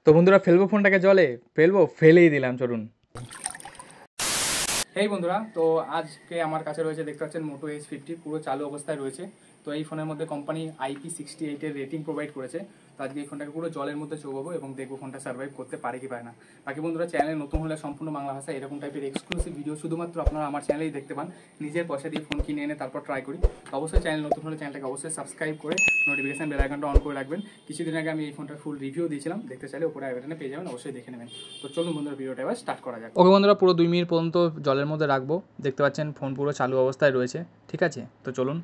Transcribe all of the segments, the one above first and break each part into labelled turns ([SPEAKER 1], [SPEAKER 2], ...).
[SPEAKER 1] তো বন্ধুরা ফেলবো ফোনটাকে জলে, ফেলেই দিলাম, চলুন। এই বন্ধুরা, তো আজকে আমার কাছে রয়েছে, দেখতে পাচ্ছেন, মোটো H50 পুরো চালু অবস্থায় রয়েছে। তো এই ফোনের মধ্যে কোম্পানি IP68 এর রেটিং প্রোভাইড করেছে। তো আজকে এই ফোনটাকে পুরো জলের মধ্যে চোবাবো এবং দেখবো ফোনটা সার্ভাইভ করতে পারে কি পারে না। বাকি বন্ধুরা, চ্যানেলে নতুন হলে সম্পূর্ণ বাংলা ভাষা এরকম টাইপের এক্সক্লুসিভ ভিডিও শুধুমাত্র আপনারা আমার চ্যানেলেই দেখতে পান। নিজের পয়সা দিয়ে ফোন কিনে এনে তারপর ট্রাই করি। তো অবশ্যই চ্যানেল নতুন হলে চ্যানেলটাকে অবশ্যই সাবস্ক্রাইব করে নোটিফিকেশন বেল আইকনটা অন করে রাখবেন। কিছুদিন আগে আমি এই ফোনটার ফুল রিভিউ দিয়েছিলাম, দেখতে চাইলে উপরে আই বাটনে পেয়ে যাবেন, অবশ্যই দেখে নেবেন। তো চলুন বন্ধুরা, ভিডিওটা এবার স্টার্ট করা যাক। ওকে বন্ধুরা, পুরো 2 মিনিট পর্যন্ত জলের মধ্যে রাখবো। দেখতে পাচ্ছেন ফোন পুরো চালু অবস্থায় রয়েছে, ঠিক আছে? তো চলুন।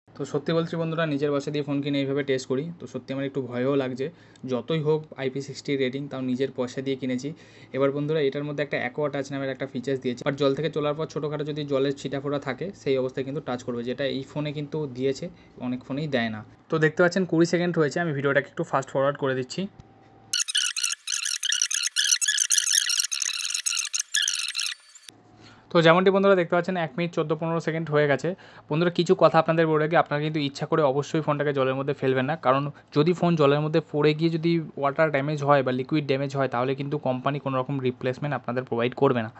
[SPEAKER 1] তো সত্যি বলছি বন্ধুরা, নিজের পয়সা দিয়ে ফোন কিনে এইভাবে টেস্ট করি, তো সত্যি আমার একটু ভয়ও লাগছে। যতই হোক IP60 রেটিং, তাও নিজের পয়সা দিয়ে কিনেছি। এবার বন্ধুরা, এটার মধ্যে একটা অ্যাকোয়া টাচ নামের একটা ফিচার্স দিয়েছে, বাট জল থেকে তোলার পর ছোটোখাটো যদি জলের ছিটাফোড়া থাকে সেই অবস্থায় কিন্তু টাচ করবে, যেটা এই ফোনে কিন্তু দিয়েছে, অনেক ফোনেই দেয় না। তো দেখতে পাচ্ছেন 20 সেকেন্ড হয়েছে, আমি ভিডিওটাকে একটু ফাস্ট ফরওয়ার্ড করে দিচ্ছি। তো যেমনটি বন্ধুরা দেখতে পাচ্ছেন 1 মিনিট 14-15 সেকেন্ড হয়ে গেছে। বন্ধুরা, কিছু কথা আপনাদের বলে রাখি, আপনারা কিন্তু ইচ্ছা করে অবশ্যই ফোনটাকে জলের মধ্যে ফেলবেন না, কারণ যদি ফোন জলের মধ্যে পড়ে গিয়ে যদি ওয়াটার ড্যামেজ হয় বা লিকুইড ড্যামেজ হয়, তাহলে কিন্তু কোম্পানি কোনো রকম রিপ্লেসমেন্ট আপনাদের প্রোভাইড করবে না।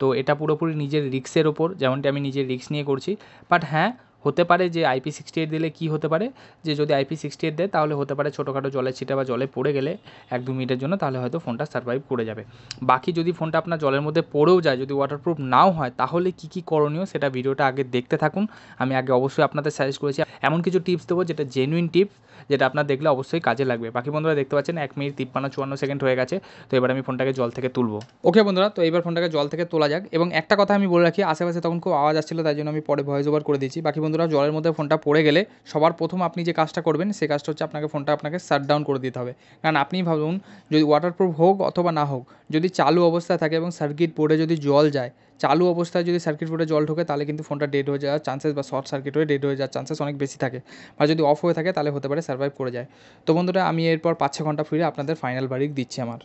[SPEAKER 1] তো এটা পুরোপুরি নিজের রিস্কের ওপর, যেমনটি আমি নিজের রিস্ক নিয়ে করছি। বাট হ্যাঁ, হতে পারে যে IP68 দিলে কি হতে পারে, যে যদি IP68 দেয় তাহলে হতে পারে ছোটোখাটো জলের ছিটা বা জলে পড়ে গেলে 1-2 মিনিটের জন্য, তাহলে হয়তো ফোনটা সার্ভাইভ করে যাবে। বাকি যদি ফোনটা আপনার জলের মধ্যে পড়েও যায়, যদি ওয়াটারপ্রুফ নাও হয়, তাহলে কী কী করণীয় সেটা ভিডিওটা আগে দেখতে থাকুন। আমি আগে অবশ্যই আপনাদের সাজেস্ট করেছি এমন কিছু টিপস দেবো যেটা জেনুইন টিপস, যেটা আপনার দেখলে অবশ্যই কাজে লাগবে। বাকি বন্ধুরা দেখতে পাচ্ছেন 1 মিনিট 53-54 সেকেন্ড হয়ে গেছে। তো এবার আমি ফোনটাকে জল থেকে তুলবো। ওকে বন্ধুরা, তো এবার ফোনটাকে জল থেকে তোলা যাক। এবং একটা কথা আমি বলে রাখি, আশেপাশে তখন খুব আওয়াজ আসছিল, তাই জন্য আমি পরে ভয়েস ওভার করে দিচ্ছি। বাকি বন্ধুরা, জলের মধ্যে ফোনটা পড়ে গেলে সবার প্রথম আপনি যে কাজটা করবেন, সেই কাজটা হচ্ছে ফোনটাকে শাট ডাউন করে দিতে হবে। কারণ আপনিই ভাবুন, যদি ওয়াটারপ্রুফ হোক অথবা না হোক, যদি চালু অবস্থায় থাকে এবং সার্কিট বোর্ডে যদি জল যায়, চালু অবস্থায় যদি সার্কিট বোর্ডে জল ঢোকে, তাহলে কিন্তু ফোনটা ডেড হয়ে যাওয়ার চান্সেস বা শর্ট সার্কিট হয়ে ডেড হয়ে যাওয়ার চান্সেস অনেক বেশি থাকে। আর যদি অফ হয়ে থাকে তাহলে হতে পারে সার্ভাইভ করে যায়। তো বন্ধুরা, আমি এরপর 5-6 ঘন্টা ফিরে আপনাদের ফাইনাল ভার্ডিক্ট দিচ্ছি আমার।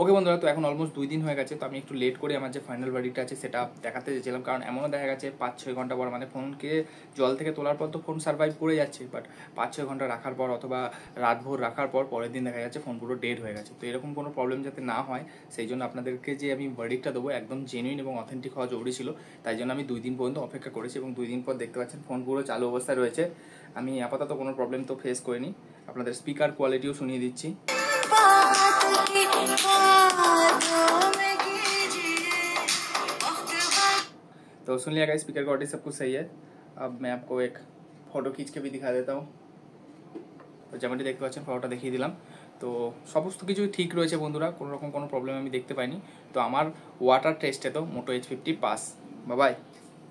[SPEAKER 1] ওকে বন্ধুরা, তো এখন অলমোস্ট 2 দিন হয়ে গেছে। তো আমি একটু লেট করে আমার যে ফাইনাল ভার্ডিক্টটা আছে সেটা দেখাতে চেয়েছিলাম, কারণ এমনও দেখা গেছে 5-6 ঘন্টা পর, মানে ফোনকে জল থেকে তোলার পর তো ফোন সার্ভাইভ করে যাচ্ছে, বাট 5-6 ঘন্টা রাখার পর অথবা রাতভর রাখার পর পরের দিন দেখা যাচ্ছে ফোন পুরো ডেড হয়ে গেছে। তো এরকম কোনো প্রবলেম যাতে না হয়, সেই জন্য আপনাদেরকে যে আমি ভার্ডিক্টটা দেবো একদম জেনুইন এবং অথেন্টিক হওয়া জরুরি ছিল। তাই জন্য আমি 2 দিন পর্যন্ত অপেক্ষা করেছি এবং 2 দিন পর দেখতে পাচ্ছেন ফোন পুরো চালু অবস্থায় রয়েছে। আমি আপাতত কোনো প্রবলেম তো ফেস করিনি। আপনাদের স্পিকার কোয়ালিটিও শুনিয়ে দিচ্ছি। तो सुन लिया गाइस, स्पीकर क्वालिटी सब कुछ सही है। अब मैं आपको एक फ़ोटो खींच के भी दिखा देता हूँ। তো যেমনটি দেখতে পাচ্ছেন, ফটোটা দেখিয়ে দিলাম। তো সমস্ত কিছু ঠিক রয়েছে বন্ধুরা, কোনো রকম কোনো প্রবলেম আমি দেখতে পাইনি। তো আমার ওয়াটার টেস্টে তো মোটো H50 পাস। Bye bye.